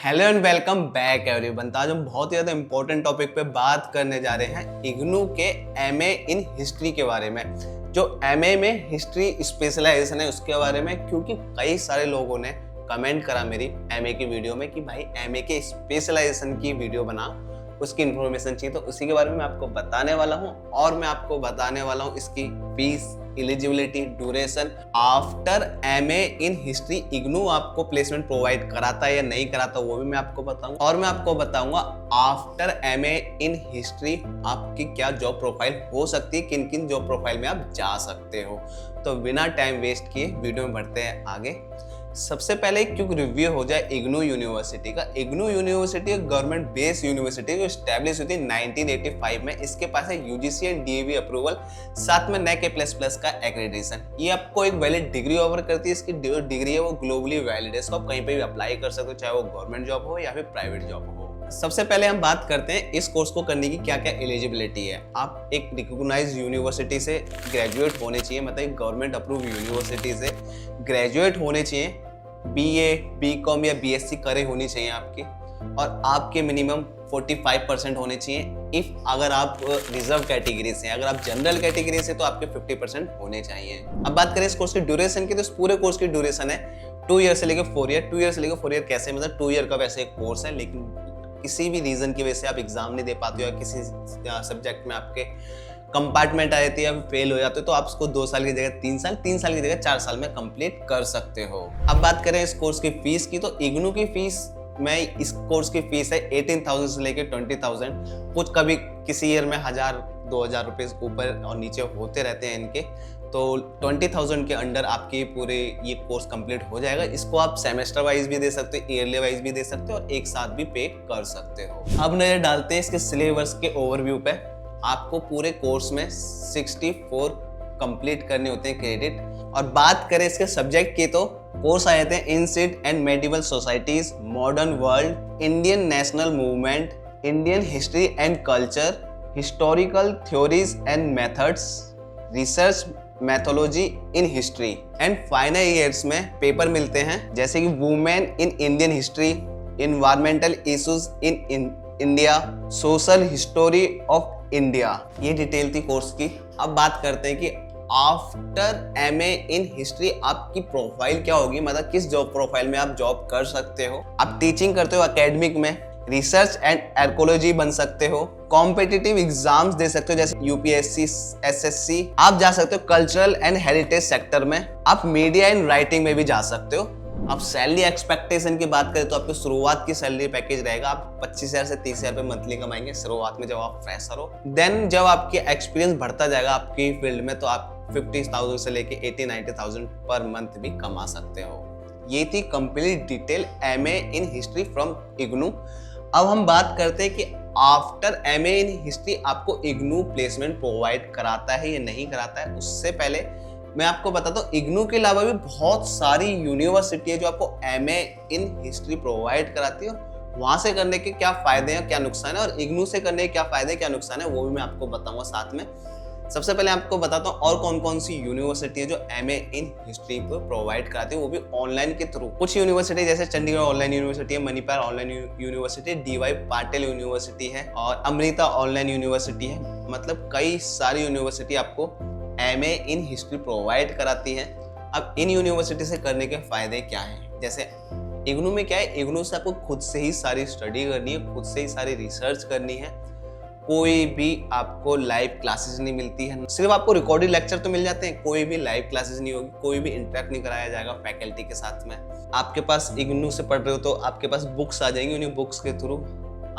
Hello and welcome back everyone. आज हम बहुत ही ज़्यादा इंपॉर्टेंट टॉपिक पे बात करने जा रहे हैं इग्नू के एमए इन हिस्ट्री के बारे में। जो एमए में हिस्ट्री स्पेशलाइजेशन है उसके बारे में, क्योंकि कई सारे लोगों ने कमेंट करा मेरी एमए की वीडियो में कि भाई एमए के स्पेशलाइजेशन की वीडियो बना, उसकी इन्फॉर्मेशन चाहिए। तो उसी के बारे में मैं आपको बताने वाला हूँ और मैं आपको बताने वाला हूँ इसकी fees, eligibility, duration. After MA in history IGNOU आपको प्लेसमेंट प्रोवाइड कराता है या नहीं कराता वो भी मैं आपको बताऊंगा, और मैं आपको बताऊंगा आफ्टर एमए इन हिस्ट्री आपकी क्या जॉब प्रोफाइल हो सकती है, किन किन जॉब प्रोफाइल में आप जा सकते हो। तो बिना टाइम वेस्ट किए वीडियो में बढ़ते हैं आगे। सबसे पहले एक क्विक रिव्यू हो जाए इग्नू यूनिवर्सिटी का। इग्नू यूनिवर्सिटी एक गवर्नमेंट बेस्ड यूनिवर्सिटी जो स्टैब्लिश हुई थी 1985 में। इसके पास है यूजीसी एंड डीएवी अप्रूवल, साथ में NAAC A++ का एक्रेडिटेशन। ये आपको एक वैलिड डिग्री ऑफर करती है। इसकी डिग्री है वो ग्लोबली वैलिड है, इसको आप कहीं पे भी अप्लाई कर सकते हो, चाहे वो गवर्नमेंट जॉब हो या फिर प्राइवेट जॉब हो। सबसे पहले हम बात करते हैं इस कोर्स को करने की क्या क्या एलिजिबिलिटी है। आप एक रिकॉग्नाइज्ड यूनिवर्सिटी से ग्रेजुएट होने चाहिए, मतलब गवर्नमेंट अप्रूव यूनिवर्सिटी से ग्रेजुएट होने चाहिए। BA, BCom या BSc करे होनी चाहिए आपकी, और आपके मिनिमम 45% होने चाहिए। इफ अगर आप रिजर्व कैटेगरी से, अगर आप जनरल कैटेगरी से तो आपके 50% होने चाहिए। अब बात करें इस कोर्स की ड्यूरेशन की, तो इस पूरे कोर्स की ड्यूरेशन है 2 ईयर से लेकर 4 ईयर। 2 ईयर से लेकर 4 ईयर कैसे, मतलब 2 ईयर का वैसे एक कोर्स है, लेकिन किसी भी रीजन की वजह से आप एग्जाम नहीं दे पाते हो या किसी सब्जेक्ट में आपके कंपार्टमेंट आ जाती है या फेल हो जाते हो, तो आप इसको 2 साल की जगह 3 साल, 3 साल की जगह 4 साल में कंप्लीट कर सकते हो। अब बात करें इस कोर्स की फीस की, तो इग्नू की फीस में इस कोर्स की फीस है 18,000 से लेकर 20,000। कुछ कभी किसी ईयर में 1,000-2,000 रुपये ऊपर और नीचे होते रहते हैं इनके। तो 20,000 के अंडर आपकी पूरे ये कोर्स कंप्लीट हो जाएगा। इसको आप सेमेस्टर वाइज भी दे सकते हो, ईयरली वाइज भी दे सकते हो, और एक साथ भी पे कर सकते हो। अब नजर डालते हैं इसके सिलेबस के ओवरव्यू पे। आपको पूरे कोर्स में 64 कंप्लीट करने होते हैं क्रेडिट। और बात करें इसके सब्जेक्ट की, तो कोर्स आए थे ancient and medieval societies, modern world, Indian national movement, Indian history and culture, historical theories and methods, research methodology in history. And final years में पेपर मिलते हैं जैसे कि women in Indian history, environmental issues in India, social history of India. ये detail थी course की। अब बात करते हैं कि आफ्टर एमए इन हिस्ट्री आपकी प्रोफाइल क्या होगी, मतलब किस जॉब प्रोफाइल में आप जॉब कर सकते हो। आप टीचिंग करते हो एकेडमिक में, रिसर्च एंड आर्कोलॉजी बन सकते हो, कॉम्पिटिटिव एग्जाम्स दे सकते हो जैसे यूपीएससी, एसएससी। आप जा सकते हो कल्चरल एंड हेरिटेज सेक्टर में, आप मीडिया एंड राइटिंग में भी जा सकते हो। अब सैलरी एक्सपेक्टेशन की बात करें तो आपकी शुरुआत की सैलरी पैकेज रहेगा, आप 25,000 से 30,000 रुपये मंथली कमाएंगे शुरुआत में जब आप फ्रेशर हो। देन जब आपकी एक्सपीरियंस बढ़ता जाएगा आपकी फील्ड में, तो आप 50,000 से लेके 80-90,000 पर मंथ भी कमा सकते हो। ये थी complete detail MA in history from IGNOU. अब हम बात करते हैं कि आफ्टर एमए इन हिस्ट्री आपको इग्नू प्लेसमेंट प्रोवाइड कराता है या नहीं कराता है। उससे पहले मैं आपको बताता हूँ इग्नू के अलावा भी बहुत सारी यूनिवर्सिटी है जो आपको एमए इन हिस्ट्री प्रोवाइड कराती है। वहां से करने के क्या फायदे हैं, क्या नुकसान है, और इग्नू से करने के क्या फायदे, क्या नुकसान है, वो भी मैं आपको बताऊंगा साथ में। सबसे पहले आपको बताता हूँ और कौन कौन सी यूनिवर्सिटी है जो एमए इन हिस्ट्री को प्रोवाइड कराती है, वो भी ऑनलाइन के थ्रू। कुछ यूनिवर्सिटी जैसे चंडीगढ़ ऑनलाइन यूनिवर्सिटी है, Manipal online university, DY Patil university है, और अमृता ऑनलाइन यूनिवर्सिटी है। मतलब कई सारी यूनिवर्सिटी आपको एमए इन हिस्ट्री प्रोवाइड कराती है। अब इन यूनिवर्सिटी से करने के फायदे क्या हैं, जैसे इग्नू में क्या है, इग्नू से आपको खुद से ही सारी स्टडी करनी है, खुद से ही सारी रिसर्च करनी है। कोई भी आपको लाइव क्लासेस नहीं मिलती है, सिर्फ आपको रिकॉर्डेड लेक्चर तो मिल जाते हैं, कोई भी लाइव क्लासेस नहीं होगी, कोई भी इंटरेक्ट नहीं कराया जाएगा फैकल्टी के साथ में। आपके पास इग्नू से पढ़ रहे हो तो आपके पास बुक्स आ जाएंगी, उन्हीं बुक्स के थ्रू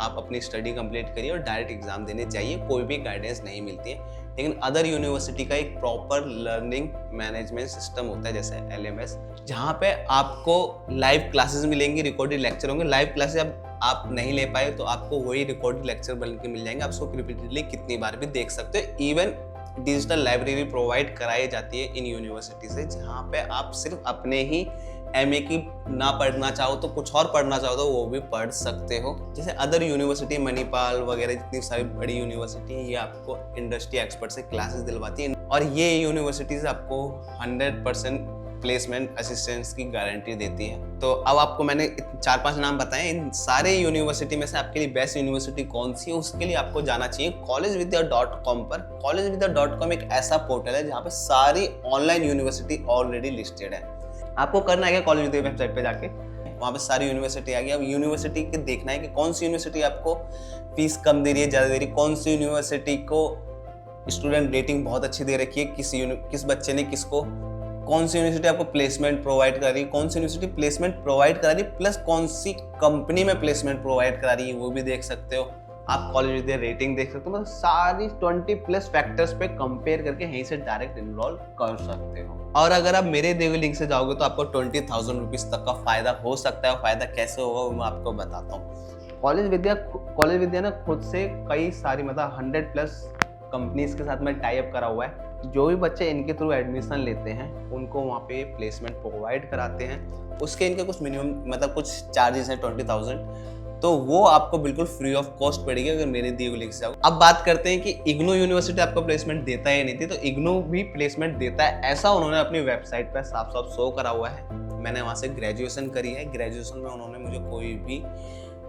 आप अपनी स्टडी कंप्लीट करिए और डायरेक्ट एग्जाम देने चाहिए, कोई भी गाइडेंस नहीं मिलती है। लेकिन अदर यूनिवर्सिटी का एक प्रॉपर लर्निंग मैनेजमेंट सिस्टम होता है जैसे LMS, जहाँ पे आपको लाइव क्लासेस मिलेंगी, रिकॉर्डेड लेक्चर होंगे। लाइव क्लासेस आप नहीं ले पाए तो आपको वही रिकॉर्डेड लेक्चर बन के मिल जाएंगे, आप उसको रिपीटेडली कितनी बार भी देख सकते हो। इवन डिजिटल लाइब्रेरी प्रोवाइड कराई जाती है इन यूनिवर्सिटी से, जहाँ पे आप सिर्फ अपने ही एमए की ना पढ़ना चाहो तो कुछ और पढ़ना चाहो तो वो भी पढ़ सकते हो। जैसे अदर यूनिवर्सिटी, मणिपाल वगैरह जितनी सारी बड़ी यूनिवर्सिटी है, ये आपको इंडस्ट्री एक्सपर्ट से क्लासेस दिलवाती है, और ये यूनिवर्सिटीज आपको 100% प्लेसमेंट असिस्टेंस की गारंटी देती है। तो अब आपको मैंने 4-5 नाम बताए, इन सारे यूनिवर्सिटी में से आपके लिए बेस्ट यूनिवर्सिटी कौन सी है उसके लिए आपको जाना चाहिए collegevidya.com पर। collegevidya.com एक ऐसा पोर्टल है जहाँ पे सारी ऑनलाइन यूनिवर्सिटी ऑलरेडी लिस्टेड है। आपको करना है क्या, कॉलेज विद्या वेबसाइट पे जाके वहाँ पे सारी यूनिवर्सिटी आ गई। अब यूनिवर्सिटी के देखना है कि कौन सी यूनिवर्सिटी आपको फीस कम दे रही है, ज़्यादा दे रही है, कौन सी यूनिवर्सिटी को स्टूडेंट रेटिंग बहुत अच्छी दे रखी है, किस बच्चे ने किसको, कौन सी यूनिवर्सिटी आपको प्लेसमेंट प्रोवाइड करा रही है, कौन सी यूनिवर्सिटी प्लेसमेंट प्रोवाइड करा रही है प्लस कौन सी कंपनी में प्लेसमेंट प्रोवाइड करा रही है वो भी देख सकते हो। आप कॉलेज विद्या रेटिंग देख सकते हो, मतलब सारी 20+ फैक्टर्स पे कंपेयर करके यहीं से डायरेक्ट इनरोल कर सकते हो। और अगर आप मेरे दिए हुए लिंक से जाओगे तो आपको 20,000 रुपीज तक का फायदा हो सकता है। फायदा कैसे होगा वो मैं आपको बताता हूँ। कॉलेज विद्या ना खुद से कई सारी मतलब 100+ कंपनीज के साथ में टाई अप करा हुआ है। जो भी बच्चे इनके थ्रू एडमिशन लेते हैं उनको वहाँ पे प्लेसमेंट प्रोवाइड कराते हैं। उसके इनके कुछ मिनिमम मतलब कुछ चार्जेस हैं 20,000, तो वो आपको बिल्कुल फ्री ऑफ कॉस्ट पड़ेगी अगर मेरे दिए हुए लिंक से जाओ। अब बात करते हैं कि इग्नू यूनिवर्सिटी आपको प्लेसमेंट देता है या नहीं। तो इग्नू भी प्लेसमेंट देता है, ऐसा उन्होंने अपनी वेबसाइट पर साफ साफ शो करा हुआ है। मैंने वहाँ से ग्रेजुएशन करी है, ग्रेजुएशन में उन्होंने मुझे कोई भी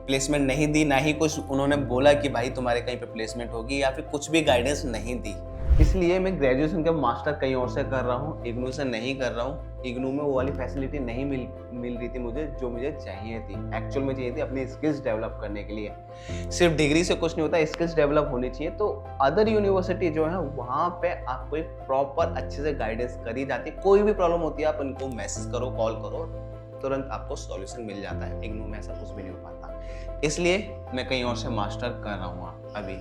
प्लेसमेंट नहीं दी, ना ही कुछ उन्होंने बोला कि भाई तुम्हारे कहीं पे प्लेसमेंट होगी, या फिर कुछ भी गाइडेंस नहीं दी। इसलिए मैं ग्रेजुएशन का मास्टर कहीं और से कर रहा हूँ, इग्नू से नहीं कर रहा हूँ। इग्नू में वो वाली फैसिलिटी नहीं मिल रही थी मुझे जो मुझे चाहिए थी, एक्चुअल में चाहिए थी अपनी स्किल्स डेवलप करने के लिए। सिर्फ डिग्री से कुछ नहीं होता, स्किल्स डेवलप होनी चाहिए। तो अदर यूनिवर्सिटी जो है वहाँ पे आपको एक प्रॉपर अच्छे से गाइडेंस करी जाती है। कोई भी प्रॉब्लम होती है आप उनको मैसेज करो, कॉल करो, तुरंत आपको सॉल्यूशन मिल जाता है। इग्नू में ऐसा कुछ भी नहीं हो पाता, इसलिए मैं कहीं और से मास्टर कर रहा हूँ अभी।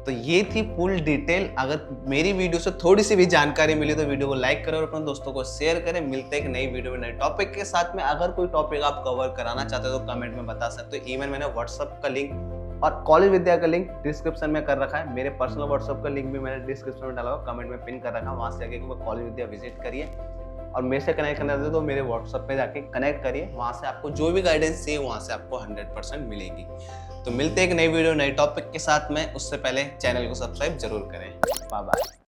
तो ये थी फुल डिटेल। अगर मेरी वीडियो से थोड़ी सी भी जानकारी मिली तो वीडियो को लाइक करें और अपने दोस्तों को शेयर करें। मिलते हैं एक नई वीडियो में नए टॉपिक के साथ में। अगर कोई टॉपिक आप कवर कराना चाहते हो तो कमेंट में बता सकते हो। इवन मैंने व्हाट्सएप का लिंक और कॉलेज विद्या का लिंक डिस्क्रिप्शन में कर रखा है। मेरे पर्सनल व्हाट्सएप का लिंक भी मैंने डिस्क्रिप्शन में डाला हुआ, कमेंट में पिन कर रखा है। वहाँ से आके कॉलेज विद्या विजिट करिए और मेरे से कनेक्ट करना चाहते तो मेरे व्हाट्सएप पे जाके कनेक्ट करिए। वहाँ से आपको जो भी गाइडेंस चाहिए वहाँ से आपको 100% मिलेगी। तो मिलते हैं एक नई वीडियो नए टॉपिक के साथ में। उससे पहले चैनल को सब्सक्राइब जरूर करें। Bye bye.